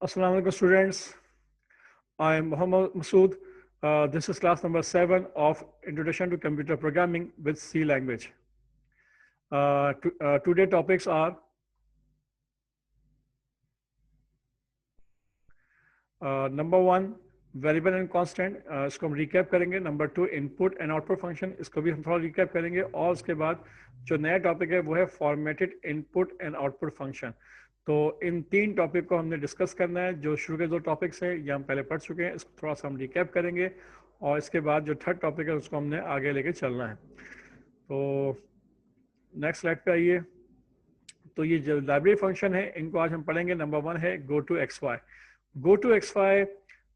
Assalamu alaikum students. I am Muhammad Masood. This is class number 7 of Introduction to Computer Programming with C language. Today topics are number 1 variable and constant, इसको हम recap करेंगे. Number 2 input and output function, इसको भी हम थोड़ा recap करेंगे. और उसके बाद जो नया टॉपिक है वो है formatted input and output function. तो इन 3 टॉपिक को हमने डिस्कस करना है. जो शुरू के 2 टॉपिक्स हैं ये हम पहले पढ़ चुके हैं, इसको थोड़ा सा हम रिकैप करेंगे. और इसके बाद जो थर्ड टॉपिक है उसको हमने आगे लेके चलना है. तो नेक्स्ट स्लाइड पे आइए. तो ये जो लाइब्रेरी फंक्शन है इनको आज हम पढ़ेंगे. नंबर 1 है go to X Y. Go to X Y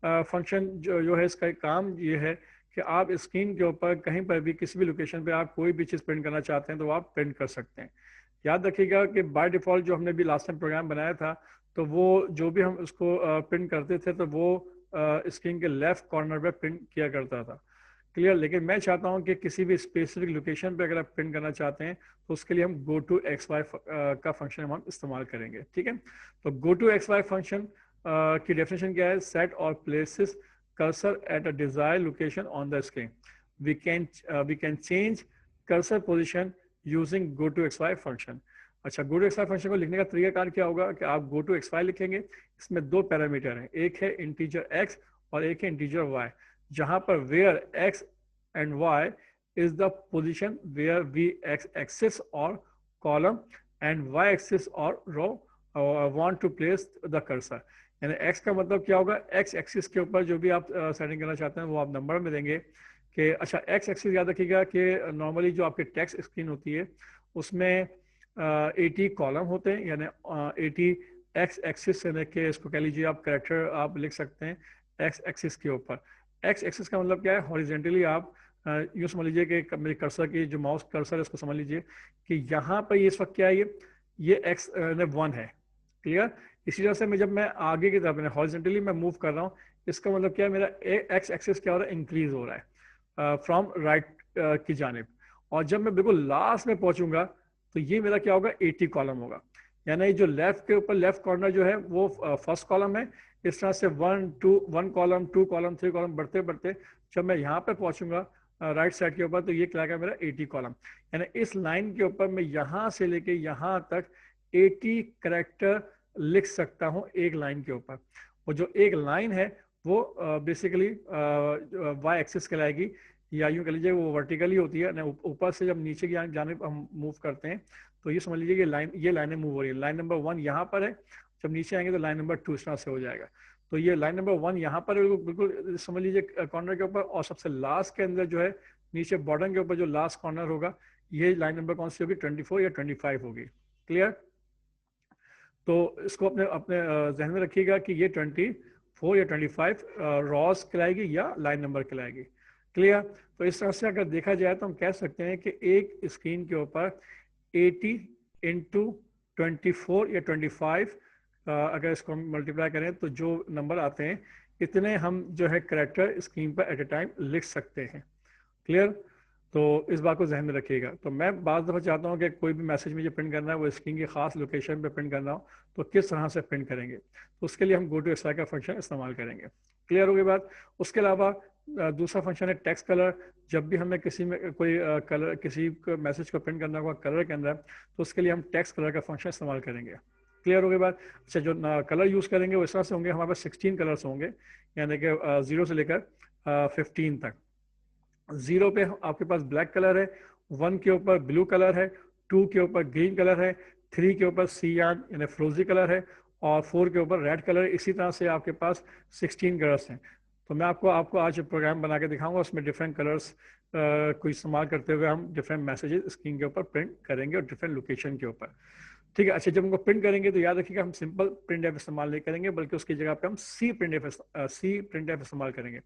function जो है इसका काम ये है कि आप स्क्रीन के ऊपर कहीं पर भी किसी भी लोकेशन पे आप कोई भी चीज़ प्रिंट करना चाहते हैं तो आप प्रिंट कर सकते हैं. याद रखिएगा कि बाय डिफ़ॉल्ट जो हमने भी लास्ट टाइम प्रोग्राम बनाया था तो वो जो भी हम उसको प्रिंट करते थे तो वो स्क्रीन के लेफ्ट कॉर्नर पे प्रिंट किया करता था. क्लियर. लेकिन मैं चाहता हूँ कि किसी भी स्पेसिफिक लोकेशन पे अगर आप प्रिंट करना चाहते हैं तो उसके लिए हम गो टू एक्स वाई का फंक्शन हम इस्तेमाल करेंगे. ठीक है. तो go to X Y function की डेफिनेशन क्या है? सेट और places cursor at a desired location on the screen. We can change cursor position using go to X Y function. अच्छा, go to X Y function को लिखने का तरीकाकार क्या होगा कि आप गो टू एक्स वाई लिखेंगे. इसमें 2 पैरामीटर हैं, एक है इंटीजर x और एक है इंटीजर y. जहां पर where x and y is the position where we x axis और कॉलम एंड y एक्सिस और row want to place the cursor. यानी x का मतलब क्या होगा? x एक्सिस के ऊपर जो भी आप सेटिंग करना चाहते हैं वो आप नंबर में देंगे कि अच्छा x एक्सिस याद रखिएगा कि नॉर्मली जो आपके टेक्स्ट स्क्रीन होती है उसमें 80 कॉलम होते हैं. यानी 80 x एक्सिस से लेके इसको कह लीजिए आप कैरेक्टर आप लिख सकते हैं x एक्सिस के ऊपर. x एक्सिस का मतलब क्या है? हॉरिजेंटली आप यूँ समझ लीजिए कि मेरे कर्सर की जो माउस कर्सर है उसको समझ लीजिए कि यहाँ पर ये इस वक्त क्या है, ये x 1 है. क्लियर. इसी तरह से जब मैं आगे की तरफ हॉरिजेंटली मैं मूव कर रहा हूँ, इसका मतलब क्या है? मेरा एक्स एक्सिस क्या हो रहा है? इंक्रीज हो रहा है फ्रॉम राइट की जानिब. और जब मैं बिल्कुल लास्ट में पहुंचूंगा तो ये मेरा क्या होगा? 80 कॉलम होगा. यानी जो लेफ्ट के ऊपर लेफ्ट कॉर्नर जो है वो फर्स्ट कॉलम है. इस तरह से 1 कॉलम 2 कॉलम 3 कॉलम बढ़ते बढ़ते जब मैं यहाँ पे पहुंचूंगा राइट साइड के ऊपर तो ये क्या मेरा 80 कॉलम. यानी इस लाइन के ऊपर मैं यहाँ से लेके यहाँ तक 80 करेक्टर लिख सकता हूँ एक लाइन के ऊपर. और जो एक लाइन है वो बेसिकली वाई एक्सिस कहलाएगी, या यूँ कह लीजिए वो वर्टिकली होती है. ऊपर से जब नीचे की जानिब हम मूव करते हैं तो ये समझ लीजिए कि ये लाइनें मूव हो रही है. लाइन नंबर 1 यहाँ पर है, जब नीचे आएंगे तो लाइन नंबर 2 इस तरह से हो जाएगा. तो ये लाइन नंबर 1 यहाँ पर बिल्कुल समझ लीजिए कॉर्नर के ऊपर, और सबसे लास्ट के अंदर जो है नीचे बॉटम के ऊपर जो लास्ट कॉर्नर होगा ये लाइन नंबर कौन सी होगी? 24 या 25 होगी. क्लियर. तो इसको अपने अपने जहन में रखिएगा कि ये 24 या 25 रॉस कहलाएगी या लाइन नंबर कहलाएगी. क्लियर. तो इस तरह से अगर देखा जाए तो हम कह सकते हैं कि एक स्क्रीन के ऊपर 80 इंटू 24 या 25 अगर इसको हम मल्टीप्लाई करें तो जो नंबर आते हैं इतने हम जो है करेक्टर स्क्रीन पर एट ए टाइम लिख सकते हैं. क्लियर. तो इस बात को जहन में रखिएगा. तो मैं बाज़ दफ़ा चाहता हूँ कि कोई भी मैसेज मुझे प्रिंट करना है वो स्क्रीन की खास लोकेशन पे प्रिंट करना हो तो किस तरह से प्रिंट करेंगे, तो उसके लिए हम गो टू एक्स वाई का फंक्शन इस्तेमाल करेंगे. क्लियर हो गई बात. उसके अलावा दूसरा फंक्शन है टेक्स्ट कलर. जब भी हमें किसी में कोई कलर किसी मैसेज को प्रिंट करना होगा कलर के अंदर तो उसके लिए हम टेक्स्ट कलर का फंक्शन इस्तेमाल करेंगे. क्लियर हो गई बात. अच्छा, जो कलर यूज़ करेंगे वो इस तरह से होंगे, हमारे पास 16 कलर्स होंगे, यानी कि 0 से लेकर 15 तक. 0 पे आपके पास ब्लैक कलर है, 1 के ऊपर ब्लू कलर है, 2 के ऊपर ग्रीन कलर है, 3 के ऊपर सियान यानी फ्रोजी कलर है, और 4 के ऊपर रेड कलर है. इसी तरह से आपके पास 16 कलर्स हैं. तो मैं आपको आज प्रोग्राम बना के दिखाऊंगा, उसमें डिफरेंट कलर्स को इस्तेमाल करते हुए हम डिफरेंट मैसेजेस स्क्रीन के ऊपर प्रिंट करेंगे और डिफरेंट लोकेशन के ऊपर. ठीक है. अच्छा, जब उनको प्रिंट करेंगे तो याद रखिएगा हम सिंपल प्रिंट एफ इस्तेमाल नहीं करेंगे, बल्कि उसकी जगह पे हम सी प्रिंट एफ इस्तेमाल करेंगे.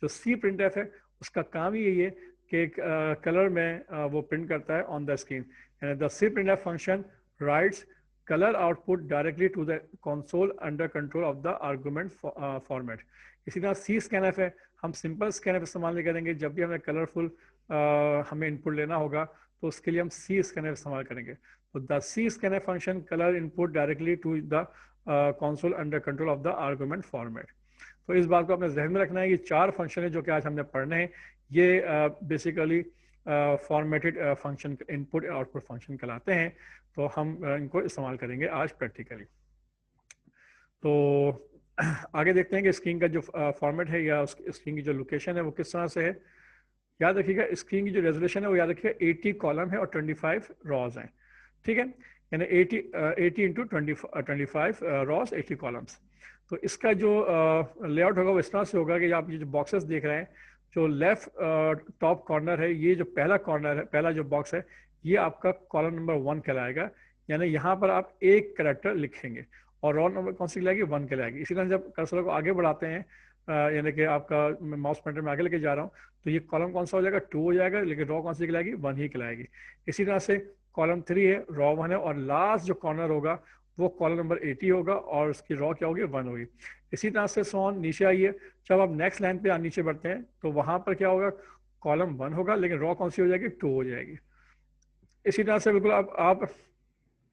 जो सी प्रिंट एफ है उसका काम ही यही है कि कलर में वो प्रिंट करता है on the screen. The C print f function writes colour output directly to the console under control of the argument format. इसी तरह सी स्कैन एफ है, हम सिंपल स्कैन एफ इस्तेमाल नहीं करेंगे. जब भी हमें कलरफुल हमें इनपुट लेना होगा तो उसके लिए हम सी स्कैन एफ इस्तेमाल करेंगे. तो the C scanner function colour input directly to the console under control of the argument format. तो इस बात को अपने जहन में रखना है कि 4 फंक्शन है जो कि आज हमने पढ़ने हैं, ये basically formatted function input output function कहलाते हैं। तो हम इनको इस्तेमाल करेंगे आज प्रैक्टिकली। तो आगे देखते हैं कि स्क्रीन का जो फॉर्मेट है या स्क्रीन की जो लोकेशन है वो किस तरह से है। याद रखिएगा स्क्रीन की जो रेजोल्यूशन है वो याद रखिएगा 80 कॉलम है और 25 रॉज हैं, ठीक है, यानी 80 इंटू 25 रॉज 80 कॉलम्स। तो इसका जो लेआउट होगा वो इस तरह से होगा कि आप ये जो बॉक्सेस देख रहे हैं, जो लेफ्ट टॉप कॉर्नर है, ये जो पहला कॉर्नर है, पहला जो बॉक्स है, ये आपका कॉलम नंबर 1 कहलाएगा। यानी यहाँ पर आप एक कैरेक्टर लिखेंगे और रॉ नंबर कौन सी कहलाएगी, 1 कहलाएगी। इसी तरह जब कर्सर को आगे बढ़ाते हैं, यानी कि आपका माउस पॉइंटर में आगे लेके जा रहा हूँ, तो ये कॉलम कौन सा हो जाएगा, 2 हो जाएगा, लेकिन रॉ कौन सी कहलाएगी, 1 ही कहलाएगी। इसी तरह से कॉलम 3 है, रॉ 1 है, और लास्ट जो कॉर्नर होगा वो कॉलम नंबर 80 होगा और उसकी रॉ क्या होगी, 1 होगी। इसी तरह से सोन नीचे आइए, जब आप नेक्स्ट लाइन पे नीचे बढ़ते हैं तो वहां पर क्या होगा, कॉलम 1 होगा, लेकिन रॉ कौन सी हो जाएगी, 2 हो जाएगी। इसी तरह से बिल्कुल आप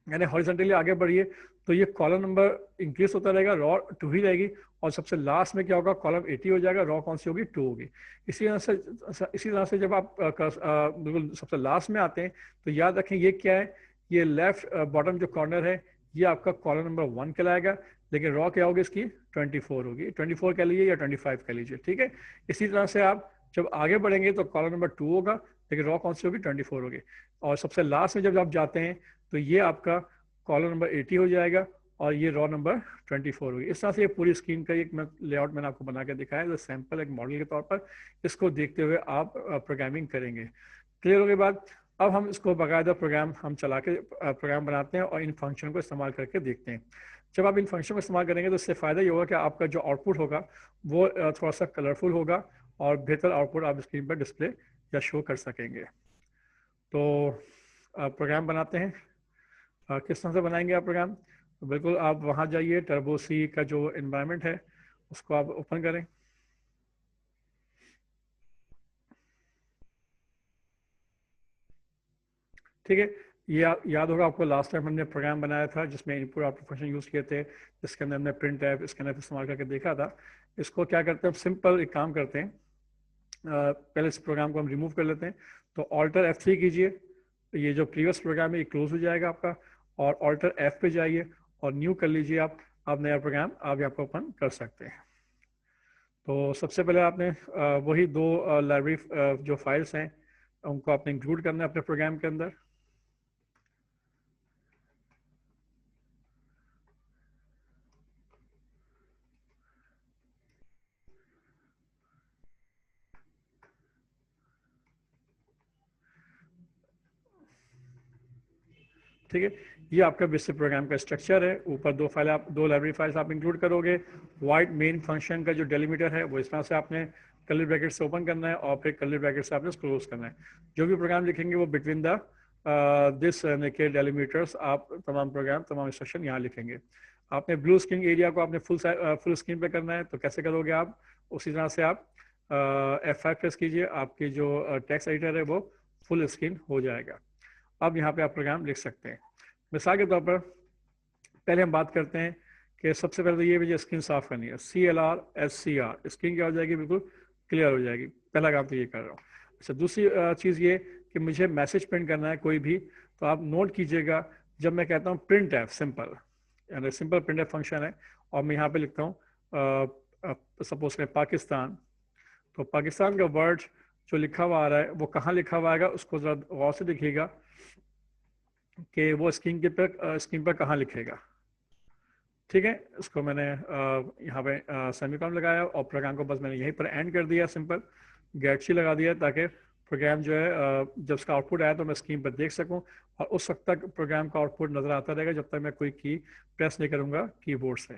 यानी हॉरिजॉन्टली आगे बढ़िए तो ये कॉलम नंबर इंक्रीज होता रहेगा, रॉ 2 ही रहेगी, और सबसे लास्ट में क्या होगा, कॉलम 80 हो जाएगा, रॉ कौन सी होगी, 2 होगी। इसी तरह से जब आप बिल्कुल सबसे लास्ट में आते हैं तो याद रखें ये क्या है, ये लेफ्ट बॉटम जो कॉर्नर है ये आपका कॉलम नंबर 1 कहलाएगा, लेकिन रॉ क्या होगी इसकी, 24 होगी, 24 कह लीजिए या 25 कह लीजिए, ठीक है। इसी तरह से आप जब आगे बढ़ेंगे तो कॉलम नंबर 2 होगा, लेकिन रॉ कौन सी होगी, 24 होगी। और सबसे लास्ट में जब आप जाते हैं तो ये आपका कॉलम नंबर 80 हो जाएगा और ये रॉ नंबर 24 होगी। इस तरह से ये पूरी स्क्रीन का एक लेआउट मैंने आपको बना के दिखाया है, सैंपल एक मॉडल के तौर पर। इसको देखते हुए आप प्रोग्रामिंग करेंगे। क्लियर हो गई बात। अब हम इसको बाकायदा प्रोग्राम हम चला के प्रोग्राम बनाते हैं और इन फंक्शन को इस्तेमाल करके देखते हैं। जब आप इन फंक्शन को इस्तेमाल करेंगे तो इससे फ़ायदा ये होगा कि आपका जो आउटपुट होगा वो थोड़ा सा कलरफुल होगा और बेहतर आउटपुट आप स्क्रीन पर डिस्प्ले या शो कर सकेंगे। तो प्रोग्राम बनाते हैं। किस तरह से बनाएंगे आप प्रोग्राम, तो बिल्कुल आप वहाँ जाइए, टर्बो सी का जो इन्वायरमेंट है उसको आप ओपन करें। ठीक है, ये याद होगा आपको लास्ट टाइम हमने प्रोग्राम बनाया था जिसमें इनपुट आउटपुट फंक्शन यूज़ किए थे, जिसके अंदर हमने प्रिंट एफ स्कैनफ इस्तेमाल करके देखा था। इसको क्या करते हैं, सिंपल एक काम करते हैं, पहले इस प्रोग्राम को हम रिमूव कर लेते हैं। तो ऑल्टर F3 कीजिए, तो ये जो प्रीवियस प्रोग्राम है ये क्लोज हो जाएगा आपका, और ऑल्टर F पे जाइए और न्यू कर लीजिए। आप नया प्रोग्राम आप यहाँ पर ओपन कर सकते हैं। तो सबसे पहले आपने वही 2 लाइब्रेरी जो फाइल्स हैं उनको आपने इंक्लूड करना है अपने प्रोग्राम के अंदर। ठीक है, ये आपका बेसिक प्रोग्राम का स्ट्रक्चर है। ऊपर 2 लाइब्रेरी फाइल्स आप इंक्लूड करोगे। वाइड मेन फंक्शन का जो डेलीमीटर है वो इस तरह से आपने कर्ली ब्रैकेट से ओपन करना है और फिर कर्ली ब्रैकेट से आपने क्लोज करना है। जो भी प्रोग्राम लिखेंगे वो बिटवीन द दिस के डेलीमीटर्स आप तमाम प्रोग्राम तमाम इंस्ट्रक्शन यहाँ लिखेंगे। आपने ब्लू स्क्रीन एरिया को आपने फुल स्क्रीन पे करना है, तो कैसे करोगे आप, उसी तरह से आप F5 प्रेस कीजिए, आपकी जो टेक्स्ट एडिटर है वो फुल स्क्रीन हो जाएगा। अब यहाँ पे आप प्रोग्राम लिख सकते हैं। मिसाल के तौर पर पहले हम बात करते हैं कि सबसे पहले तो ये मुझे स्क्रीन साफ करनी है, CLR स्क्रीन क्या हो जाएगी, बिल्कुल क्लियर हो जाएगी। पहला काम तो ये कर रहा हूँ। अच्छा, दूसरी चीज़ ये कि मुझे मैसेज प्रिंट करना है कोई भी, तो आप नोट कीजिएगा जब मैं कहता हूँ प्रिंट एफ सिंपल, यानी सिंपल प्रिंट एफ फंक्शन है, और मैं यहाँ पे लिखता हूँ सपोज करें पाकिस्तान, तो पाकिस्तान का वर्ड जो लिखा हुआ आ रहा है वो कहाँ लिखा हुआ आएगा, उसको ज़रा गौर से देखिएगा कि वो स्क्रीन पर कहाँ लिखेगा। ठीक है, इसको मैंने यहाँ पे सेमीकोलन लगाया और प्रोग्राम को बस मैंने यहीं पर एंड कर दिया, सिंपल गेट सी लगा दिया, ताकि प्रोग्राम जो है जब उसका आउटपुट आया तो मैं स्क्रीन पर देख सकूं, और उस वक्त तक प्रोग्राम का आउटपुट नज़र आता रहेगा जब तक मैं कोई की प्रेस नहीं करूँगा कीबोर्ड से।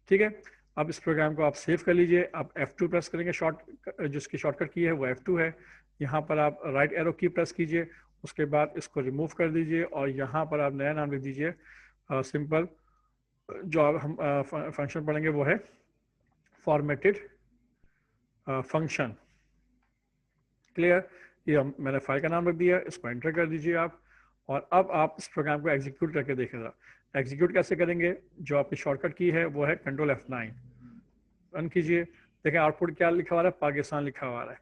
ठीक है, अब इस प्रोग्राम को आप सेव कर लीजिए। आप F2 प्रेस करेंगे, जिसकी शॉर्टकट की है वो F2 है। यहाँ पर आप राइट एरो की प्रेस कीजिए, उसके बाद इसको रिमूव कर दीजिए और यहाँ पर आप नया नाम लिख दीजिए सिंपल। जो हम फंक्शन पढ़ेंगे वो है फॉर्मेटेड फंक्शन। क्लियर, ये मैंने फाइल का नाम रख दिया, इसको एंटर कर दीजिए आप, और अब आप इस प्रोग्राम को एग्जीक्यूट करके देखें जरा। एग्जीक्यूट कैसे करेंगे, जो आपकी शॉर्टकट की है वो है कंट्रोल F9, रन कीजिए। देखें आउटपुट क्या लिखा हुआ है, पाकिस्तान लिखा हुआ है।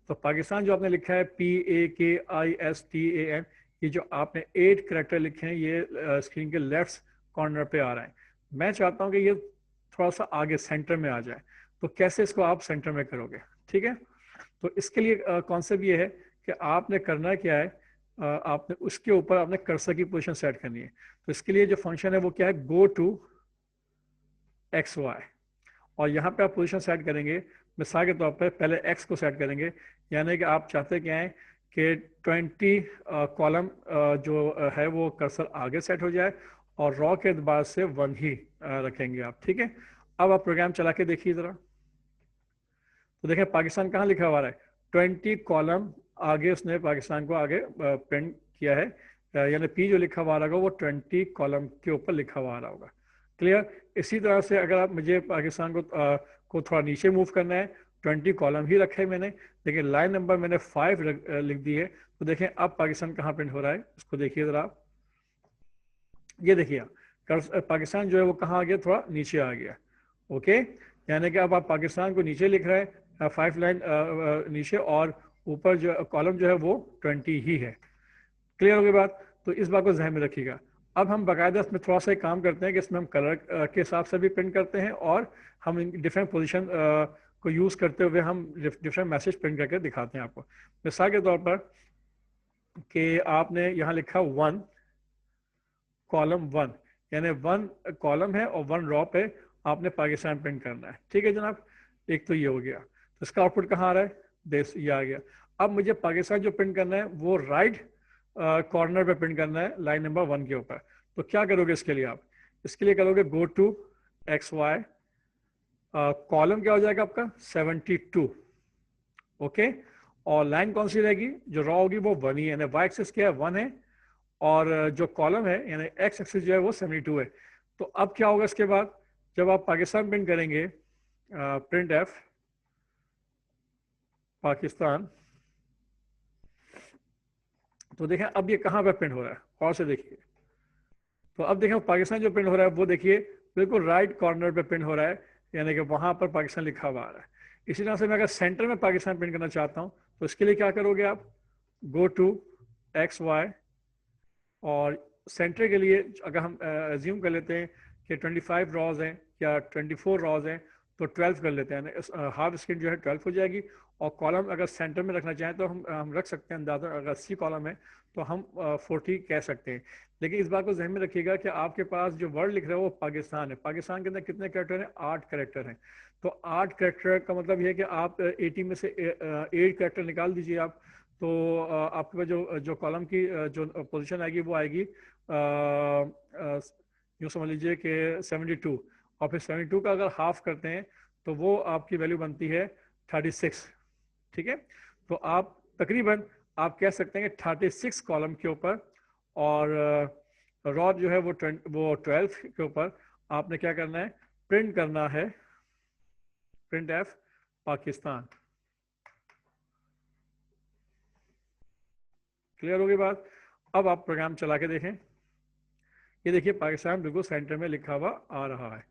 तो पाकिस्तान जो आपने लिखा है PAKISTAN, ये जो आपने 8 करेक्टर लिखे हैं ये स्क्रीन के लेफ्ट कॉर्नर पे आ रहा है। मैं चाहता हूँ कि ये थोड़ा सा आगे सेंटर में आ जाए, तो कैसे इसको आप सेंटर में करोगे, ठीक है। तो इसके लिए कॉन्सेप्ट ये है कि आपने करना क्या है, आपने उसके ऊपर आपने कर्सर की पोजीशन सेट करनी है। तो इसके लिए जो फंक्शन है वो क्या है, गो टू XY, और यहाँ पे आप पोजीशन सेट करेंगे। मिसाल के तौर पर पहले x को सेट करेंगे, यानी कि आप चाहते क्या है कि 20 कॉलम जो है वो कर्सर आगे सेट हो जाए, और रॉ के बाद से 1 ही रखेंगे आप, ठीक है। अब आप प्रोग्राम चला के देखिए ज़रा। तो देखें पाकिस्तान कहाँ लिखा हुआ है, 20 कॉलम आगे उसने पाकिस्तान को आगे प्रिंट किया है, यानी P जो लिखा हुआ होगा वो 20 कॉलम के ऊपर लिखा हुआ रहा होगा। क्लियर। इसी तरह से अगर आप मुझे पाकिस्तान को थोड़ा नीचे मूव करना है, 20 कॉलम ही रखे है मैंने, लेकिन लाइन नंबर मैंने 5 लिख दी है। तो देखें अब पाकिस्तान कहाँ प्रिंट हो रहा है, इसको देखिए ज़रा आप। ये देखिए पाकिस्तान जो है वो कहाँ आ गया, थोड़ा नीचे आ गया। ओके, यानी कि अब आप पाकिस्तान को नीचे लिख रहे हैं, 5 लाइन नीचे, और ऊपर जो कॉलम जो है वो 20 ही है। क्लियर हो गई बात। तो इस बात को ध्यान में रखिएगा। अब हम बाकायदा इसमें थोड़ा सा एक काम करते हैं कि इसमें हम कलर के हिसाब से भी प्रिंट करते हैं, और हम डिफरेंट पोजीशन को यूज़ करते हुए हम डिफरेंट मैसेज प्रिंट करके दिखाते हैं आपको। मिसाल के तौर पर कि आपने यहाँ लिखा 1 कॉलम 1, यानी 1 कॉलम है और 1 रॉ पे आपने पाकिस्तान प्रिंट करना है, ठीक है जनाब। एक तो ये हो गया। तो इसका आउटपुट कहाँ आ रहा है, देश ये आ गया। अब मुझे पाकिस्तान जो प्रिंट करना है वो राइट कॉर्नर पे प्रिंट करना है, लाइन नंबर 1 के ऊपर। तो क्या करोगे इसके लिए, आप इसके लिए करोगे गो टू XY, कॉलम क्या हो जाएगा आपका 72, ओके। और लाइन कौन सी रहेगी, जो रॉ होगी वो 1 ही है, यानी वाई एक्सिस क्या है 1 है, और जो कॉलम है यानी एक्स एक्सिस जो है वो 72 है। तो अब क्या होगा इसके बाद, जब आप पाकिस्तान प्रिंट करेंगे, प्रिंट F पाकिस्तान, तो देखें अब ये कहाँ पर प्रिंट हो रहा है, और से देखिए। तो अब देखें पाकिस्तान जो प्रिंट हो रहा है वो देखिए बिल्कुल राइट कॉर्नर पे प्रिंट हो रहा है, यानी कि वहाँ पर पाकिस्तान लिखा हुआ आ रहा है। इसी तरह से मैं अगर सेंटर में पाकिस्तान प्रिंट करना चाहता हूँ, तो इसके लिए क्या करोगे आप, गो टू XY, और सेंटर के लिए अगर हम एज्यूम कर लेते हैं कि 25 रॉज हैं या 24 रॉज हैं, तो 12 कर लेते हैं, हाफ स्क्रीन जो है 12 हो जाएगी। और कॉलम अगर सेंटर में रखना चाहें तो हम रख सकते हैं अंदाजा, अगर 80 कॉलम है तो हम 40 कह सकते हैं। लेकिन इस बात को ज़हन में रखिएगा कि आपके पास जो वर्ड लिख रहा है वो पाकिस्तान है। पाकिस्तान के अंदर कितने कैरेक्टर हैं, 8 कैरेक्टर हैं। तो 8 कैरेक्टर का मतलब ये है कि आप 80 में से 8 कैरेक्टर निकाल दीजिए आप। तो आपके पास जो जो कॉलम की जो पोजीशन आएगी वो आएगी, यूँ समझ लीजिए कि 72, और फिर 72 का अगर हाफ करते हैं तो वो आपकी वैल्यू बनती है 36, ठीक है। तो आप तकरीबन आप कह सकते हैं कि 36 कॉलम के ऊपर, और रॉ जो है वो 12 के ऊपर आपने क्या करना है, प्रिंट करना है, प्रिंट F पाकिस्तान। क्लियर हो गई बात। अब आप प्रोग्राम चला के देखें, ये देखिए पाकिस्तान बिल्कुल सेंटर में लिखा हुआ आ रहा है।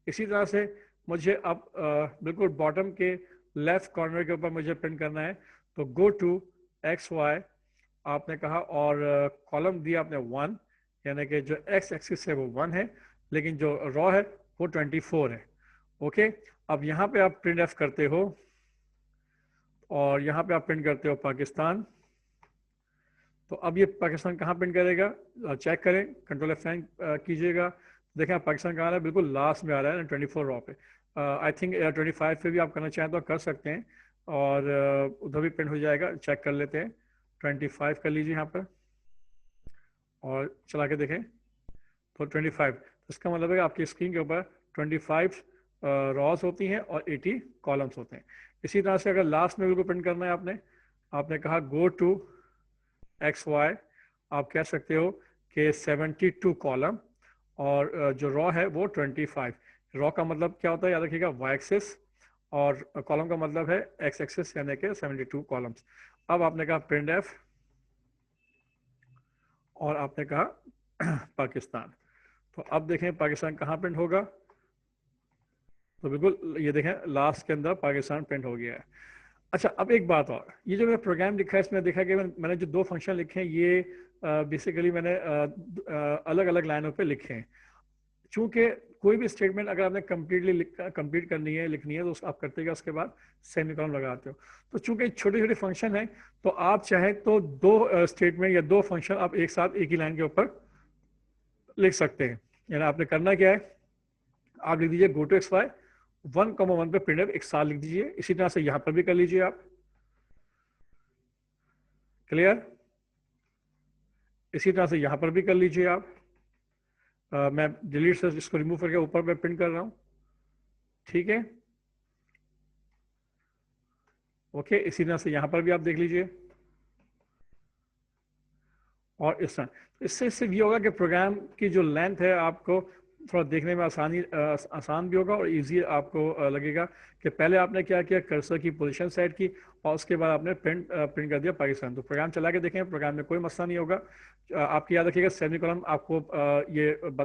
इसी तरह से मुझे अब बिल्कुल बॉटम के लेफ्ट कॉर्नर के ऊपर मुझे प्रिंट करना है, तो गो टू XY आपने कहा, और कॉलम दिया आपने 1, यानी कि जो एक्स एक्सिस है वो 1 है, लेकिन जो रॉ है वो 24 है, ओके। अब यहाँ पे आप प्रिंट F करते हो, और यहाँ पे आप प्रिंट करते हो पाकिस्तान। तो अब ये पाकिस्तान कहाँ प्रिंट करेगा, चेक करें, कंट्रोल F9 कीजिएगा। देखें आप पाकिस्तान कहाँ आ रहा है, बिल्कुल लास्ट में आ रहा है ना, 24 रॉ पे। आई थिंक 25 पे भी आप करना चाहें तो कर सकते हैं, और उधर भी प्रिंट हो जाएगा, चेक कर लेते हैं। 25 कर लीजिए यहाँ पर, और चला के देखें तो 25। तो इसका मतलब है कि आपकी स्क्रीन के ऊपर 25 रॉज होती हैं और 80 कॉलम्स होते हैं। इसी तरह से अगर लास्ट में बिल्कुल प्रिंट करना है आपने, आपने कहा गो टू XY, आप कह सकते हो कि 72 कॉलम, और जो रॉ है वो 25। रॉ का मतलब क्या होता है, याद रखिएगा, वाई एक्सिस, और कॉलम का मतलब है एक्स एक्सिस, यानी कि 72 कॉलम्स। अब आपने कहा प्रिंट F, और आपने कहा पाकिस्तान। तो अब देखें पाकिस्तान कहाँ प्रिंट होगा, तो बिल्कुल ये देखें लास्ट के अंदर पाकिस्तान प्रिंट हो गया है। अच्छा, अब एक बात और, ये जो मैं प्रोग्राम लिखा है इसमें देखा कि मैंने जो दो फंक्शन लिखे हैं ये बेसिकली मैंने अलग अलग लाइनों पे लिखे हैं। चूंकि कोई भी स्टेटमेंट अगर आपने कंप्लीट करनी है, लिखनी है, तो आप करते हैं उसके बाद सेमीकोलन लगाते हो। तो चूंकि छोटे छोटे फंक्शन है, तो आप चाहे तो दो स्टेटमेंट या दो फंक्शन आप एक साथ एक ही लाइन के ऊपर लिख सकते हैं। यानी आपने करना क्या है, आप लिख दीजिए गो टू एक्स वाई 1,1 पे प्रिंट एक साथ लिख दीजिए। इसी तरह से यहां पर भी कर लीजिए आप। क्लियर? इसी तरह से यहां पर भी कर लीजिए आप। मैं डिलीट से इसको रिमूव करके ऊपर मैं प्रिंट कर रहा हूं। ठीक है, ओके। इसी तरह से यहां पर भी आप देख लीजिए। और इस तरह इससे ये होगा कि प्रोग्राम की जो लेंथ है आपको थोड़ा देखने में आसान भी होगा और इजी आपको लगेगा कि पहले आपने क्या किया, कर्सर की पोजीशन सेट की और उसके बाद आपने प्रिंट कर दिया पाकिस्तान। तो प्रोग्राम चला के देखें, प्रोग्राम में कोई मसला नहीं होगा। आपकी याद रखिएगा सेमीकोलन आपको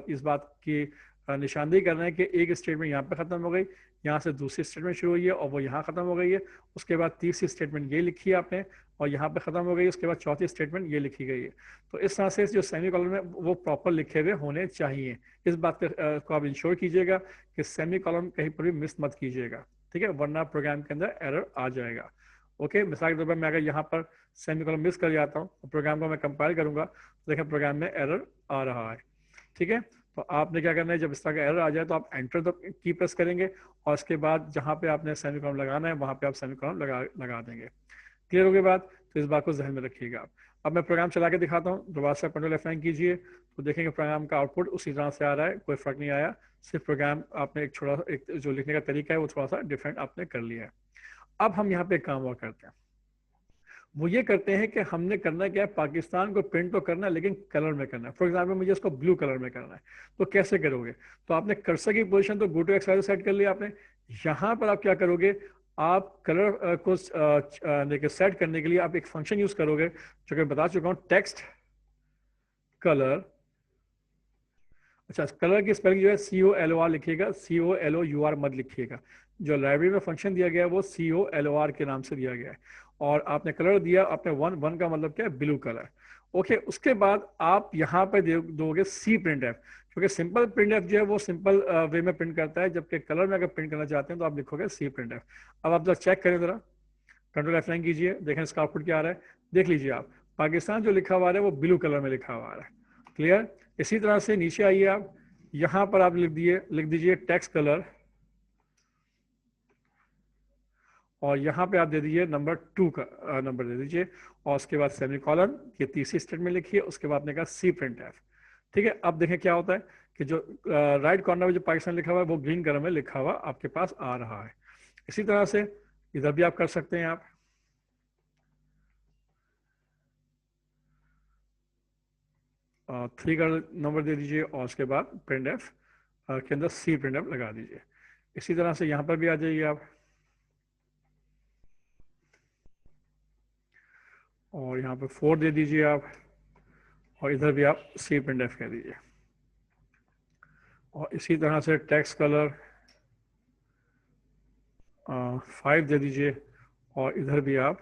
इस बात की निशानदेही करना है कि एक स्टेटमेंट यहाँ पे खत्म हो गई, यहाँ से दूसरी स्टेटमेंट शुरू हुई है और वो यहाँ खत्म हो गई है, उसके बाद तीसरी स्टेटमेंट ये लिखी है आपने और यहाँ पे खत्म हो गई है, उसके बाद चौथी स्टेटमेंट ये लिखी गई है। तो इस तरह से जो सेमीकोलन में वो प्रॉपर लिखे हुए होने चाहिए। इस बात को आप इंश्योर कीजिएगा कि सेमीकोलन कहीं पर भी मिस मत कीजिएगा, ठीक है, वरना प्रोग्राम के अंदर एरर आ जाएगा। ओके, मिसाल के तौर पर मैं अगर यहाँ पर सेमीकोलन मिस कर जाता हूँ तो प्रोग्राम को मैं कंपाइल करूंगा तो देखें प्रोग्राम में एरर आ रहा है। ठीक है, तो आपने क्या करना है, जब इस तरह का एरर आ जाए तो आप एंटर द की प्रेस करेंगे और उसके बाद जहाँ पे आपने सेमीकोलन लगाना है वहाँ पे आप सेमीकोलन लगा देंगे। क्लियर हो गई बात? तो इस बात को जहन में रखिएगा आप। अब मैं प्रोग्राम चला के दिखाता हूँ। दोबारा से कंट्रोल F9 कीजिए तो देखेंगे प्रोग्राम का आउटपुट उसी तरह से आ रहा है, कोई फर्क नहीं आया। सिर्फ प्रोग्राम आपने एक जो लिखने का तरीका है वो थोड़ा सा डिफरेंट आपने कर लिया है। अब हम यहाँ पे एक काम और करते हैं, वो ये करते हैं कि हमने करना क्या है, पाकिस्तान को प्रिंट तो करना है लेकिन कलर में करना है। फॉर एग्जाम्पल मुझे इसको ब्लू कलर में करना है, तो कैसे करोगे? तो आपने कर्सर की पोजीशन तो go to X Y set कर लिया आपने। यहाँ पर आप क्या करोगे, आप कलर को सेट करने के लिए आप एक फंक्शन यूज करोगे जो कि बता चुका हूँ, टेक्स्ट कलर। अच्छा, कलर की स्पेलिंग जो है COLOR लिखिएगा, COLOUR मत लिखिएगा। जो लाइब्रेरी में फंक्शन दिया गया है वो COLOR के नाम से दिया गया है और आपने कलर दिया, आपने वन का मतलब क्या है, ब्लू कलर। ओके, उसके बाद आप यहाँ पे दोगे C प्रिंट एफ, क्योंकि सिंपल प्रिंट एफ जो है वो सिंपल वे में प्रिंट करता है, जबकि कलर में अगर प्रिंट करना चाहते हैं तो आप लिखोगे C प्रिंट एफ। अब आप जरा चेक करें, जरा कंट्रोल F9 कीजिए, देखें इसका आउटपुट क्या आ रहा है। देख लीजिए आप, पाकिस्तान जो लिखा हुआ है वो ब्लू कलर में लिखा हुआ है। क्लियर? इसी तरह से नीचे आइए आप, यहाँ पर आप लिख दीजिए टेक्स्ट कलर और यहाँ पे आप दे दीजिए नंबर 2 का नंबर दे दीजिए और उसके बाद सेमीकोलन, ये तीसरी स्टेटमेंट लिखिए, उसके बाद आपने कहा C प्रिंट एफ। ठीक है, अब देखें क्या होता है कि जो राइट कॉर्नर में जो पाकिस्तान लिखा हुआ है वो ग्रीन कलर में लिखा हुआ आपके पास आ रहा है। इसी तरह से इधर भी आप कर सकते हैं। आप 3 का नंबर दे दीजिए और उसके बाद प्रिंट एफ के अंदर C प्रिंट एफ लगा दीजिए। इसी तरह से यहाँ पर भी आ जाइए आप और यहाँ पे 4 दे दीजिए आप और इधर भी आप C प्रिंट एफ कह दीजिए और इसी तरह से टेक्स्ट कलर 5 दे दीजिए और इधर भी आप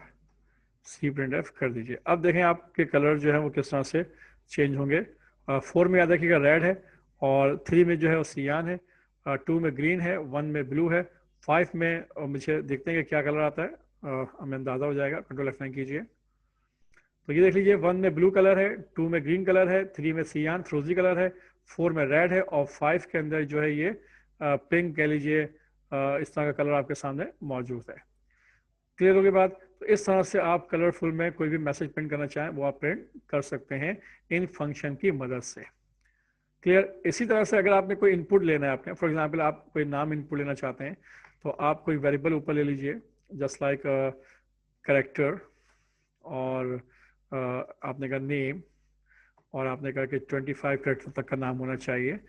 C प्रिंट एफ कर दीजिए। अब देखें आपके कलर जो है वो किस तरह से चेंज होंगे। 4 में याद रखिएगा रेड है और 3 में जो है वो सियान है, 2 में ग्रीन है, 1 में ब्लू है, 5 में मुझे देखते हैं कि क्या कलर आता है, हमें अंदाज़ा हो जाएगा। कंट्रोल F9 कीजिए तो ये देख लीजिए 1 में ब्लू कलर है, 2 में ग्रीन कलर है, 3 में सियान फ्रोजी कलर है, 4 में रेड है और 5 के अंदर जो है ये पिंक कह लीजिए, इस तरह का कलर आपके सामने मौजूद है। क्लियर हो गई बात? तो इस तरह से आप कलरफुल में कोई भी मैसेज प्रिंट करना चाहें वो आप प्रिंट कर सकते हैं इन फंक्शन की मदद से। क्लियर? इसी तरह से अगर आपने कोई इनपुट लेना है, आपने फॉर एग्जांपल आप कोई नाम इनपुट लेना चाहते हैं तो आप कोई वेरिएबल ऊपर ले लीजिए, जस्ट लाइक कैरेक्टर और आपने कहा नेम और आपने कहा कि 25 कैरेक्टर तक का नाम होना चाहिए।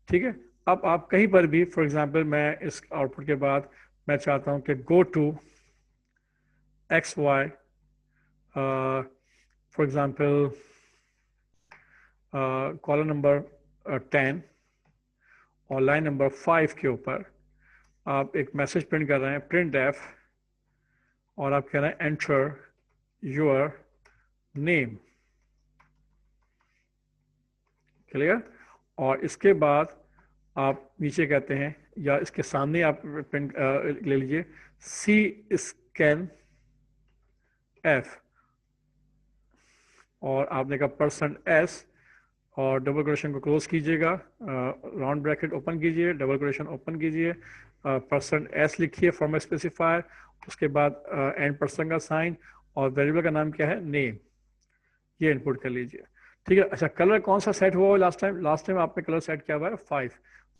ठीक है, अब आप कहीं पर भी फॉर एग्जांपल मैं इस आउटपुट के बाद मैं चाहता हूं कि go to XY for example column number 10 और लाइन नंबर 5 के ऊपर आप एक मैसेज प्रिंट कर रहे हैं, प्रिंट एफ, और आप कह रहे हैं एंटर योर नेम। क्लियर? और इसके बाद आप नीचे कहते हैं, या इसके सामने आप प्रिंट ले लीजिए, सी स्कैन एफ, और आपने कहा %s, और डबल कोटेशन को क्लोज कीजिएगा, राउंड ब्रैकेट ओपन कीजिए, डबल कोटेशन ओपन कीजिए, %s लिखिए फॉर्मेट स्पेसिफायर, उसके बाद एंड पर्सन का साइन, और वेरिएबल का नाम क्या है, नेम, ये इनपुट कर लीजिए। ठीक है। अच्छा, कलर कौन सा सेट हुआ लास्ट टाइम? लास्ट टाइम आपने कलर सेट किया हुआ है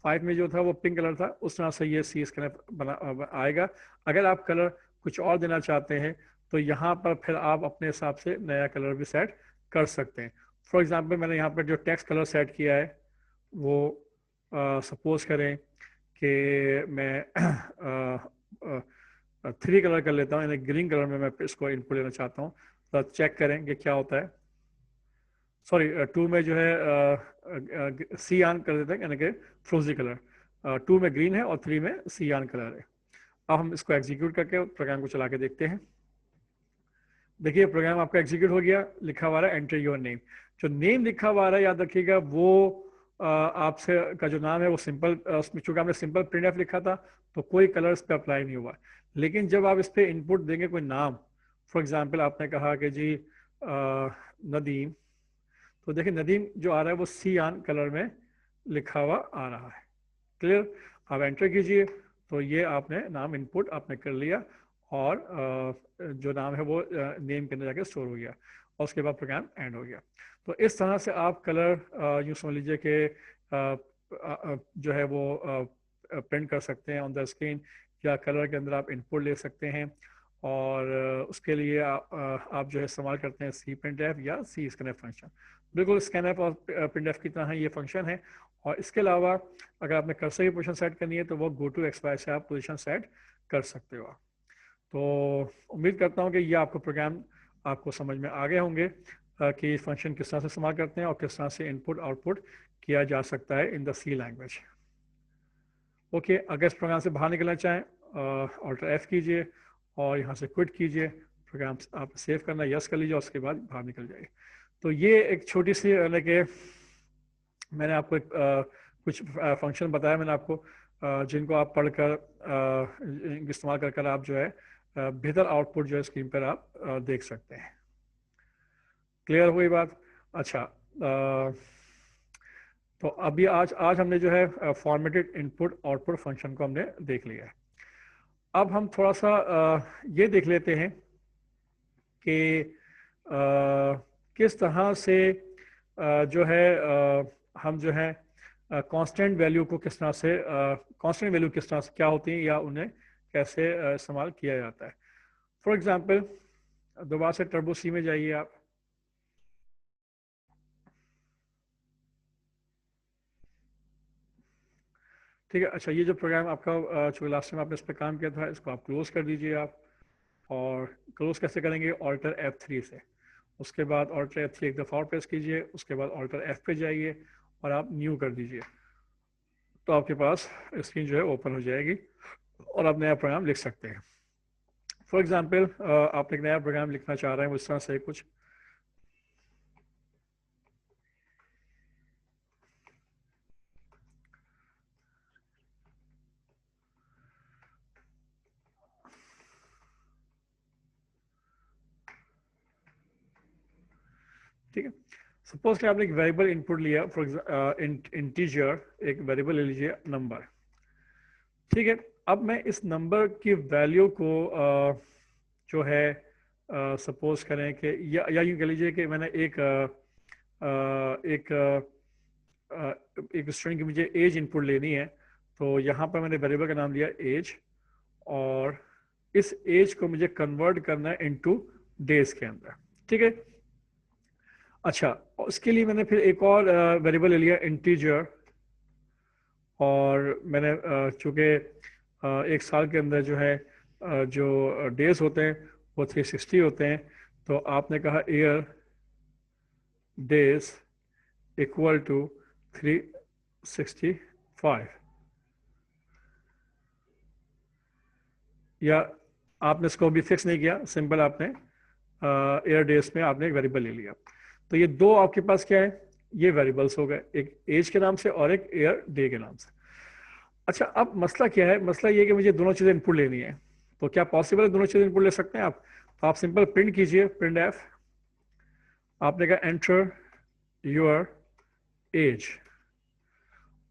5 में जो था वो पिंक कलर था, उस तरह से ये सी स्कैन बना आएगा। अगर आप कलर कुछ और देना चाहते हैं तो यहाँ पर फिर आप अपने हिसाब से नया कलर भी सेट कर सकते हैं। फॉर एग्जांपल मैंने यहाँ पर जो टेक्स्ट कलर सेट किया है वो सपोज करें कि मैं 3 कलर कर लेता हूँ, यानी ग्रीन कलर में मैं इसको इनपुट लेना चाहता हूँ। तो चेक करें कि क्या होता है। सॉरी, 2 में जो है सी ऑन कर देते हैं, यानी कि फ्रोजी कलर। 2 में ग्रीन है और 3 में सी ऑन कलर है। अब हम इसको एग्जीक्यूट करके प्रोग्राम को चला के देखते हैं। देखिए प्रोग्राम आपका एग्जीक्यूट हो गया, लिखा हुआ है एंटर योर नेम। जो नेम लिखा हुआ है याद रखिएगा वो आपसे का जो नाम है वो सिंपल, चूंकि आपने सिंपल प्रिंट एफ लिखा था तो कोई कलर इस पर अप्लाई नहीं हुआ। लेकिन जब आप इस पर इनपुट देंगे कोई नाम, फॉर एग्जाम्पल आपने कहा कि जी नदीम, तो देखिए नदीम जो आ रहा है वो सी ऑन कलर में लिखा हुआ आ रहा है। क्लियर? आप एंटर कीजिए तो ये आपने नाम इनपुट आपने कर लिया, और जो नाम है वो नेम के अंदर जाके स्टोर हो गया, और उसके बाद प्रोग्राम एंड हो गया। तो इस तरह से आप कलर यूँ समझ लीजिए कि जो है वो प्रिंट कर सकते हैं ऑन द स्क्रीन, या कलर के अंदर आप इनपुट ले सकते हैं। और उसके लिए आप जो है इस्तेमाल करते हैं सी प्रिंट एफ या सी स्कैनएफ फंक्शन। बिल्कुल स्कैनएफ और प्रिंट एफ की तरह ये फंक्शन है। और इसके अलावा अगर आपने कर्सर की पोजीशन सेट करनी है तो वो गो टू एक्सपायर से आप पोजीशन सेट कर सकते हो। तो उम्मीद करता हूँ कि ये आपको प्रोग्राम आपको समझ में आ गए होंगे कि फंक्शन किस तरह से इस्तेमाल करते हैं और किस तरह से इनपुट आउटपुट किया जा सकता है in the C language. Okay, अगर इस प्रोग्राम से बाहर निकलना चाहें ऑल्टर एफ कीजिए और यहाँ से क्विट कीजिए। प्रोग्राम आप सेव करना यस कर लीजिए और उसके बाद बाहर निकल जाइए। तो ये एक छोटी सी यानी कि मैंने आपको कुछ फंक्शन बताया मैंने आपको, जिनको आप पढ़कर इस्तेमाल कर कर आप जो है बेहतर आउटपुट जो है स्क्रीन पर आप देख सकते हैं। क्लियर हुई बात? अच्छा, तो अभी आज हमने जो है फॉर्मेटेड इनपुट आउटपुट फंक्शन को हमने देख लिया है। अब हम थोड़ा सा ये देख लेते हैं कि किस तरह से जो है हम जो है कांस्टेंट वैल्यू को किस तरह से कांस्टेंट वैल्यू किस तरह से क्या होती हैं या उन्हें कैसे इस्तेमाल किया जाता है। फॉर एग्जांपल दोबारा से टर्बो सी में जाइए आप। ठीक है। अच्छा, ये जो प्रोग्राम आपका जो लास्ट टाइम आपने इस पर काम किया था इसको आप क्लोज कर दीजिए आप। और क्लोज कैसे करेंगे? ऑल्टर F3 से। उसके बाद ऑल्टर F3 एक दफ़ा और प्रेस कीजिए, उसके बाद ऑल्टर F पे जाइए और आप न्यू कर दीजिए, तो आपके पास स्क्रीन जो है ओपन हो जाएगी और आप नया प्रोग्राम लिख सकते हैं। फॉर एग्जांपल आप एक नया प्रोग्राम लिखना चाह रहे हैं उस तरह से कुछ, ठीक है। सपोज कि आपने एक वेरिएबल इनपुट लिया, फॉर इंटीजर, एक वेरिएबल ले लीजिए नंबर। ठीक है। अब मैं इस नंबर की वैल्यू को जो है सपोज करें कि या यूँ कह लीजिए कि मैंने एक स्ट्रिंग की मुझे एज इनपुट लेनी है, तो यहाँ पर मैंने वेरिएबल का नाम लिया एज, और इस एज को मुझे कन्वर्ट करना है इनटू डेज के अंदर। ठीक है। अच्छा, उसके लिए मैंने फिर एक और वेरिएबल ले लिया इंटीजर, और मैंने चूँकि एक साल के अंदर जो है जो डेज होते हैं वो 360 होते हैं, तो आपने कहा ईयर डेज इक्वल टू 365, या आपने इसको भी फिक्स नहीं किया, सिंपल आपने एयर डेज में आपने एक वेरिएबल ले लिया। तो ये दो आपके पास क्या है, ये वेरिएबल्स हो गए, एक एज के नाम से और एक एयर डे के नाम से। अच्छा, अब मसला क्या है, मसला ये है कि मुझे दोनों चीज़ें इनपुट लेनी है। तो क्या पॉसिबल है दोनों चीज़ें इनपुट ले सकते हैं आप? तो आप सिंपल प्रिंट कीजिए, प्रिंट एफ, आपने कहा एंटर योर एज,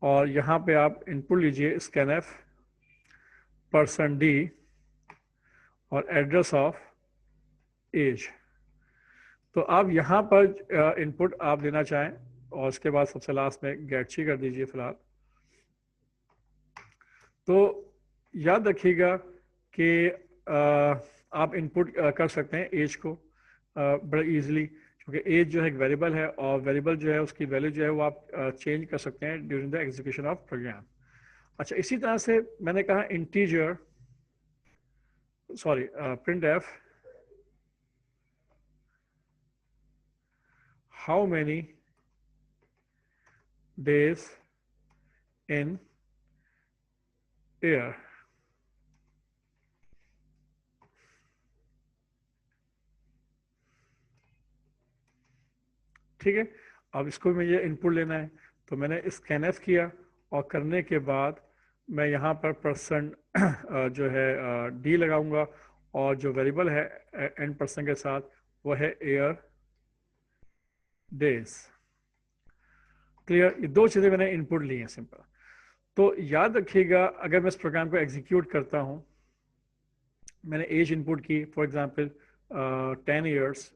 और यहाँ पे आप इनपुट लीजिए स्कैन एफ पर्सन डी और एड्रेस ऑफ एज। तो आप यहाँ पर इनपुट आप देना चाहें, और उसके बाद सबसे लास्ट में गेट ची कर दीजिए फिलहाल। तो याद रखिएगा कि आप इनपुट कर सकते हैं एज को बड़े इजीली, क्योंकि एज जो है एक वेरिएबल है, और वेरिएबल जो है उसकी वैल्यू जो है वो आप चेंज कर सकते हैं during the execution of program. अच्छा, इसी तरह से मैंने कहा integer, sorry, print f how many days in year. ठीक है, अब इसको मुझे इनपुट लेना है, तो मैंने स्कैन एफ किया, और करने के बाद मैं यहाँ पर पर्सन जो है डी लगाऊंगा, और जो वेरिएबल है एंड पर्सन के साथ वो है एयर डेज। क्लियर, ये दो चीज़ें मैंने इनपुट ली हैं सिंपल। तो याद रखिएगा, अगर मैं इस प्रोग्राम को एग्जीक्यूट करता हूँ, मैंने एज इनपुट की फॉर एग्जांपल 10 ईयर्स,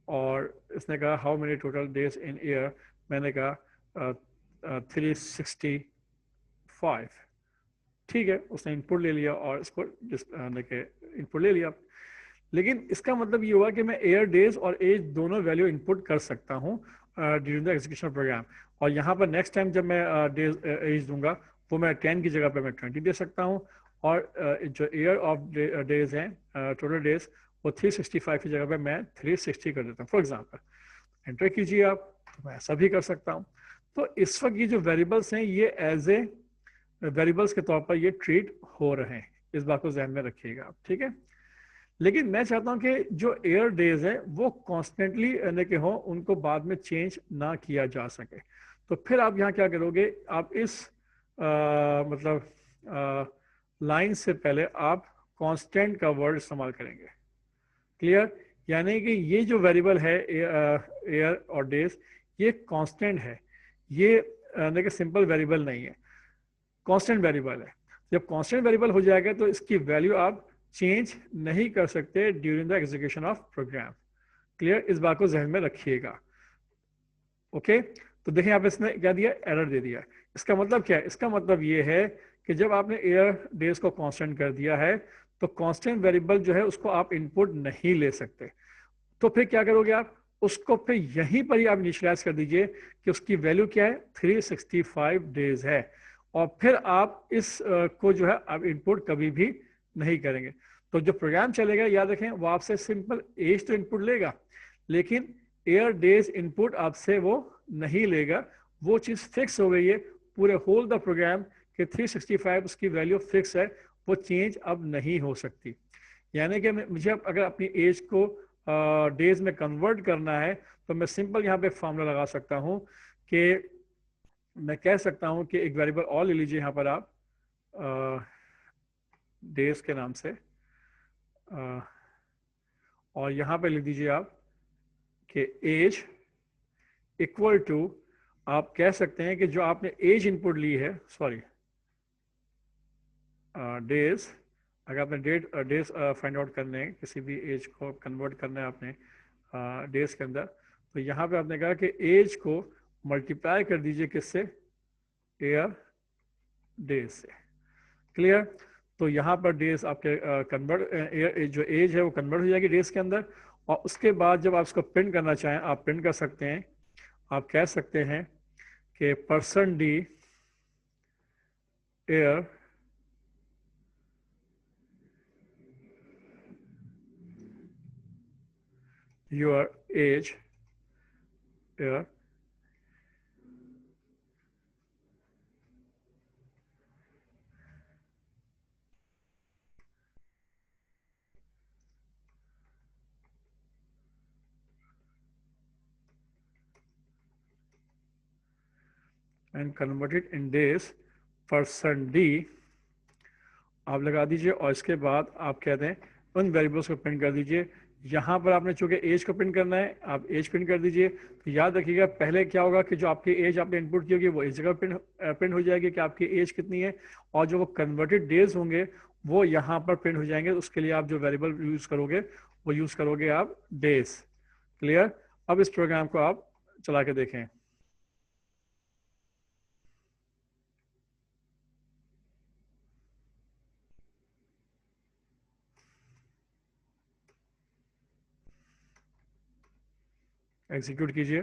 और इसने कहा how many total days in year, मैंने कहा 365। ठीक है, उसने इनपुट ले लिया और इसको लेके इनपुट ले लिया। लेकिन इसका मतलब ये हुआ कि मैं एयर डेज और एज दोनों वैल्यू इनपुट कर सकता हूँ ड्यूरिंग द एग्जीक्यूशन प्रोग्राम। और यहाँ पर नेक्स्ट टाइम जब मैं डेज एज दूंगा, वो मैं 10 की जगह पर मैं 20 दे सकता हूँ, और जो एयर ऑफ डेज हैं टोटल डेज, वो 365 की जगह पे मैं 360 कर देता हूँ फॉर एग्जांपल। एंटर कीजिए आप, तो मैं ऐसा भी कर सकता हूँ। तो इस वक्त ये जो वेरिएबल्स हैं ये एज ए वेरिएबल्स के तौर पर ये ट्रीट हो रहे हैं, इस बात को ध्यान में रखिएगा आप। ठीक है, लेकिन मैं चाहता हूं कि जो एयर डेज है वो कॉन्स्टेंटली रहने के हों, उनको बाद में चेंज ना किया जा सके। तो फिर आप यहाँ क्या करोगे, आप इस मतलब लाइन से पहले आप कांस्टेंट का वर्ड इस्तेमाल करेंगे। क्लियर, यानी कि ये जो वेरिएबल है एयर और डेज, ये कांस्टेंट है, ये देखिए सिंपल वेरिएबल नहीं है, कांस्टेंट वेरिएबल है। जब कांस्टेंट वेरिएबल हो जाएगा तो इसकी वैल्यू आप चेंज नहीं कर सकते during the execution of program. Clear, इस बात को जहन में रखिएगा। ओके, तो देखिए आप इसने क्या दिया, एरर दे दिया। इसका मतलब क्या है, इसका मतलब ये है कि जब आपने एयर डेज को कांस्टेंट कर दिया है, तो कांस्टेंट वेरिएबल जो है उसको आप इनपुट नहीं ले सकते। तो फिर क्या करोगे आप, उसको फिर यहीं पर ही आप इनिशियलाइज कर दीजिए कि उसकी वैल्यू क्या है, 365 डेज है, और फिर आप इस को जो है आप इनपुट कभी भी नहीं करेंगे। तो जो प्रोग्राम चलेगा, याद रखें, वो आपसे सिंपल एज तो इनपुट लेगा, लेकिन एयर डेज इनपुट आपसे वो नहीं लेगा। वो चीज़ फिक्स हो गई है पूरे होल द प्रोग्राम कि 365 उसकी वैल्यू फिक्स है, वो चेंज अब नहीं हो सकती। यानी कि मुझे अगर अपनी एज को डेज में कन्वर्ट करना है, तो मैं सिंपल यहाँ पे फॉर्मूला लगा सकता हूँ कि मैं कह सकता हूँ कि एक वेरिएबल और ले लीजिए यहाँ पर आप डेज के नाम से, और यहाँ पे लिख दीजिए आप कि एज इक्वल टू, आप कह सकते हैं कि जो आपने एज इनपुट ली है, सॉरी डेज, अगर आपने डेज फाइंड आउट करने हैं, किसी भी एज को कन्वर्ट करना है आपने डेज के अंदर, तो यहाँ पे आपने कहा कि एज को मल्टीप्लाई कर दीजिए किससे, एयर डेज से। क्लियर, तो यहाँ पर डेज आपके कन्वर्ट जो एज है वो कन्वर्ट हो जाएगी डेज के अंदर, और उसके बाद जब आप इसको प्रिंट करना चाहें आप प्रिंट कर सकते हैं। आप कह सकते हैं कि person D air your age air, and converted in days percent D आप लगा दीजिए, और इसके बाद आप कहते हैं उन वेरिएबल्स को प्रिंट कर दीजिए। यहाँ पर आपने चूंकि एज को प्रिंट करना है, आप एज प्रिंट कर दीजिए। तो याद रखिएगा पहले क्या होगा कि जो आपकी एज आपने इनपुट की होगी वो इस जगह प्रिंट हो जाएगी कि आपकी एज कितनी है, और जो वो कन्वर्टेड डेज होंगे वो यहाँ पर प्रिंट हो जाएंगे। उसके लिए आप जो वेरिएबल यूज करोगे वो यूज करोगे आप डेज। क्लियर? अब इस प्रोग्राम को आप चला के देखें। एग्जीक्यूट कीजिए।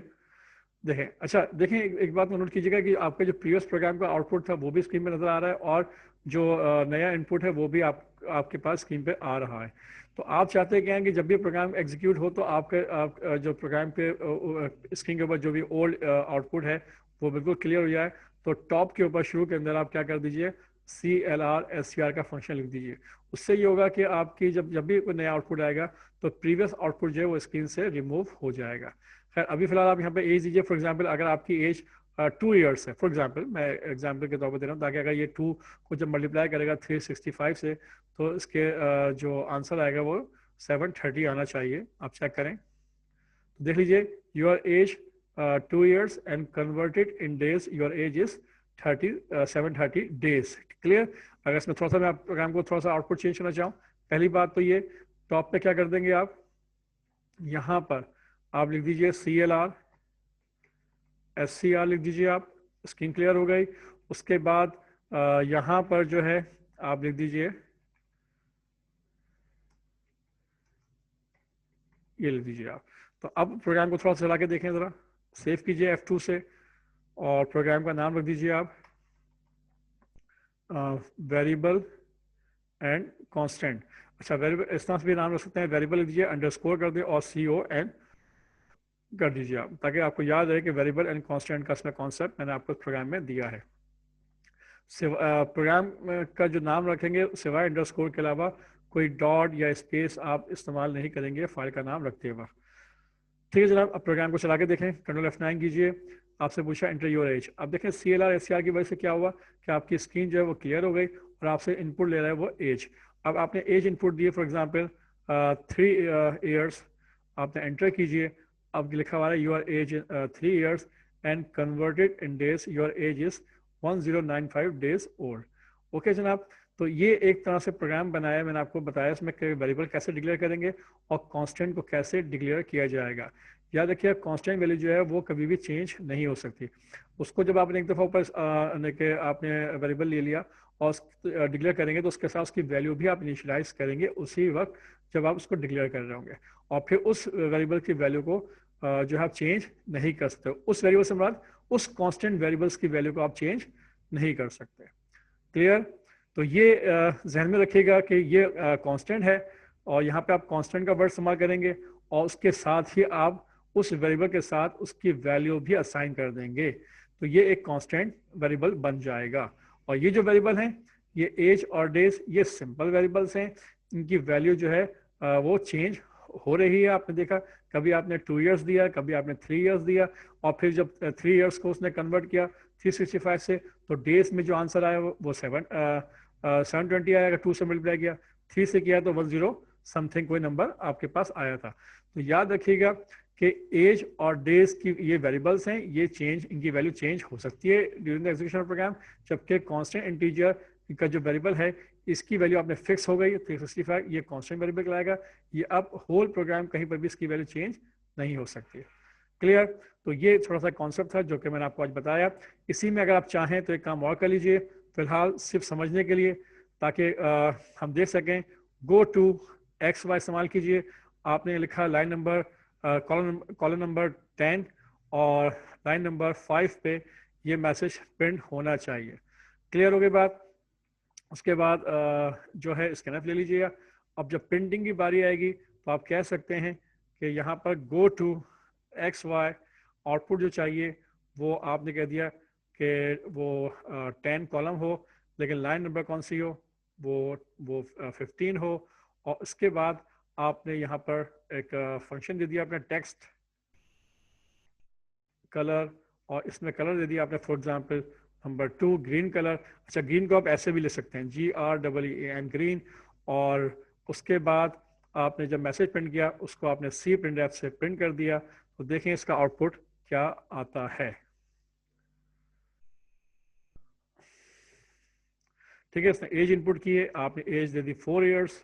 देखें, अच्छा देखें, एक बात नोट कीजिएगा कि आपका जो प्रीवियस प्रोग्राम का आउटपुट था वो भी स्क्रीन पे नजर आ रहा है, और जो नया इनपुट है वो भी आपके पास स्क्रीन पे आ रहा है। तो आप चाहते क्या हैं कि जब भी प्रोग्राम एग्जीक्यूट हो तो जो प्रोग्राम पे स्क्रीन के ऊपर जो भी ओल्ड आउटपुट है वो बिल्कुल क्लियर हो जाए। तो टॉप के ऊपर शुरू के अंदर आप क्या कर दीजिए, CLR SCR का फंक्शन लिख दीजिए। उससे ये होगा कि आपकी जब जब भी कोई नया आउटपुट आएगा तो प्रीवियस आउटपुट जो है वो स्क्रीन से रिमूव हो जाएगा। खैर अभी फिलहाल आप यहाँ पे एज दीजिए। फॉर एग्जांपल अगर आपकी एज 2 ईयर्स है, फॉर एग्जांपल मैं एग्जांपल के तौर पर दे रहा हूँ, ताकि अगर ये 2 को जब मल्टीप्लाई करेगा 365 से तो इसके जो आंसर आएगा वो 730 आना चाहिए। आप चेक करें तो देख लीजिए, your age 2 years and converted in days your age is 730 days. Clear? अगर इसमें थोड़ा सा मैं प्रोग्राम को थोड़ा सा आउटपुट चेंज करना चाहूँ, पहली बात तो ये टॉप पे क्या कर देंगे आप, यहाँ पर आप लिख दीजिए CLR SCR लिख दीजिए। आप स्क्रीन क्लियर हो गई। उसके बाद यहाँ पर जो है आप लिख दीजिए, ये लिख दीजिए आप। तो अब प्रोग्राम को थोड़ा सा चला के देखें ज़रा, सेव कीजिए F2 से, और प्रोग्राम का नाम रख दीजिए आप वेरिएबल एंड कांस्टेंट। अच्छा, वेरिएबल इस तरह से भी नाम रख सकते हैं, वेरिएबल लिख दीजिए, अंडरस्कोर कर दें और CON कर दीजिए आप, ताकि आपको याद रहे कि वेरिएबल एंड कांस्टेंट का इसमें कॉन्सेप्ट मैंने आपको प्रोग्राम में दिया है। प्रोग्राम का जो नाम रखेंगे सिवाय अंडरस्कोर के अलावा कोई डॉट या स्पेस आप इस्तेमाल नहीं करेंगे फाइल का नाम रखते वक्त। ठीक है जनाब, अब प्रोग्राम को चला के देखें। कंट्रोल F9 कीजिए। आपसे पूछा एंटर योर एज। अब देखें CLR SCR की वजह से क्या हुआ कि आपकी स्क्रीन जो है वो क्लियर हो गई और आपसे इनपुट ले रहा है वो एज। अब आपने एज इनपुट दिए, फॉर एग्जांपल 3 ईयर्स, आपने एंटर कीजिए। अब लिखा हुआ है your age 3 years and converted in days your age is 1095 days old. Okay जनाब, तो ये एक तरह से प्रोग्राम बनाया, मैंने आपको बताया इसमें वेरिएबल कैसे डिक्लेयर करेंगे और कांस्टेंट को कैसे डिक्लेयर किया जाएगा। याद रखिए कांस्टेंट वैल्यू जो है वो कभी भी चेंज नहीं हो सकती। उसको जब आपने एक दफ़ा ऊपर आपने वेरिएबल ले लिया और डिक्लेयर करेंगे तो उसके साथ उसकी वैल्यू भी आप इनिशियलाइज करेंगे उसी वक्त जब आप उसको डिक्लेयर कर रहे होंगे, और फिर उस वेरिएबल की वैल्यू को जो है आप चेंज नहीं कर सकते। उस वेरिएबल से मुराद उस कांस्टेंट वेरिएबल्स की वैल्यू को आप चेंज नहीं कर सकते। क्लियर? तो ये जहन में रखिएगा कि ये कांस्टेंट है, और यहाँ पे आप कांस्टेंट का वर्ड इस्तेमाल करेंगे और उसके साथ ही आप उस वेरिएबल के साथ उसकी वैल्यू भी असाइन कर देंगे, तो ये एक कांस्टेंट वेरिएबल बन जाएगा। और ये जो वेरिएबल हैं, ये एज और डेज, ये सिंपल वेरिएबल्स हैं। इनकी वैल्यू जो है वो चेंज हो रही है। आपने देखा कभी आपने 2 ईयर्स दिया, कभी आपने 3 ईयर्स दिया, और फिर जब 3 ईयर्स को उसने कन्वर्ट किया 365 से, तो डेज में जो आंसर आया वो 720 आया। अगर 2 से मल्टीप्लाई किया, 3 से किया तो 10 समथिंग कोई नंबर आपके पास आया था। तो याद रखिएगा कि एज और डेज की ये वेरिएबल्स हैं, ये चेंज, इनकी वैल्यू चेंज हो सकती है ड्यूरिंग द एग्जीक्यूशन प्रोग्राम, जबकि कांस्टेंट इंटीजर का जो वेरिएबल है इसकी वैल्यू आपने फिक्स हो गई 365, ये कांस्टेंट वेरिएबल कहलाएगा। ये अब होल प्रोग्राम कहीं पर भी इसकी वैल्यू चेंज नहीं हो सकती। क्लियर? तो ये थोड़ा सा कॉन्सेप्ट था जो कि मैंने आपको आज बताया। इसी में अगर आप चाहें तो एक काम और कर लीजिए फिलहाल सिर्फ समझने के लिए, ताकि हम देख सकें। गो टू XY इस्तेमाल कीजिए। आपने लिखा लाइन नंबर कॉलम नंबर 10 और लाइन नंबर 5 पे ये मैसेज प्रिंट होना चाहिए। क्लियर हो गई बात? उसके बाद जो है स्कैनअप ले लीजिएगा। अब जब प्रिंटिंग की बारी आएगी तो आप कह सकते हैं कि यहाँ पर गो टू XY, आउटपुट जो चाहिए वो आपने कह दिया कि वो 10 कॉलम हो, लेकिन लाइन नंबर कौन सी हो, वो 15 हो। और उसके बाद आपने यहाँ पर एक फंक्शन दे दिया अपना टेक्स्ट कलर और इसमें कलर दे दिया आपने, for example number 2 green colour. अच्छा, ग्रीन को आप ऐसे भी ले सकते हैं, GREEN ग्रीन। और उसके बाद आपने जब मैसेज प्रिंट किया उसको आपने सी प्रिंट एफ से प्रिंट कर दिया, तो देखें इसका आउटपुट क्या आता है। ठीक है, इसने एज इनपुट की है, आपने एज दे दी 4 ईयर्स।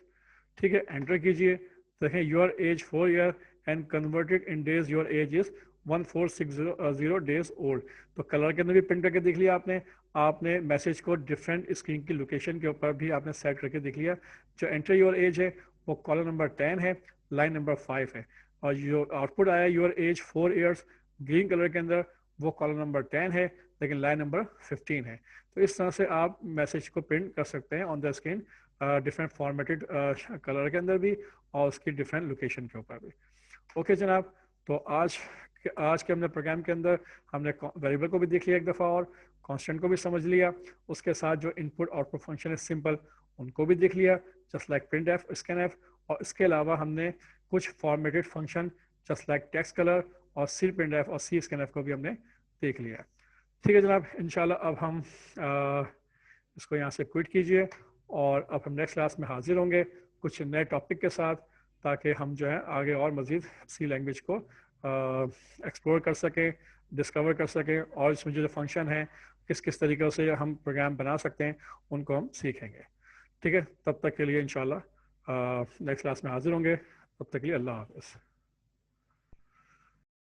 ठीक है, एंटर कीजिए, देखें your age 4 year and converted in days your age is 1460 days old. तो कलर के अंदर भी प्रिंट करके देख लिया आपने। आपने मैसेज को डिफरेंट स्क्रीन की लोकेशन के ऊपर भी आपने सेट करके देख लिया। जो एंटर योर एज है वो कॉलम नंबर 10 है, लाइन नंबर 5 है। और जो आउटपुट आया your age 4 years green colour के अंदर, वो कॉलम नंबर 10 है, लेकिन लाइन नंबर 15 है। तो इस तरह से आप मैसेज को प्रिंट कर सकते हैं on the screen, different formatted colour के अंदर भी और उसकी डिफरेंट लोकेशन के ऊपर भी। ओके जनाब, तो आज के हमने प्रोग्राम के अंदर हमने वेरिएबल को भी देख लिया एक दफ़ा और कांस्टेंट को भी समझ लिया, उसके साथ जो इनपुट आउटपुट फंक्शन है सिंपल उनको भी देख लिया, just like print F, scan F. और इसके अलावा हमने कुछ formatted function just like text colour और सी प्रिंट एफ और सी स्कैन एफ को भी हमने देख लिया। ठीक है जनाब, इंशाल्लाह अब हम इसको यहाँ से क्विट कीजिए और अब हम नेक्स्ट क्लास में हाजिर होंगे कुछ नए टॉपिक के साथ, ताकि हम जो है आगे और मज़ीद सी लैंग्वेज को एक्सप्लोर कर सकें, डिस्कवर कर सकें, और इसमें जो फंक्शन है किस किस तरीक़े से हम प्रोग्राम बना सकते हैं उनको हम सीखेंगे। ठीक है, तब तक के लिए इंशाल्लाह नेक्स्ट क्लास में हाजिर होंगे। तब तक के लिए अल्लाह हाफ़िज़।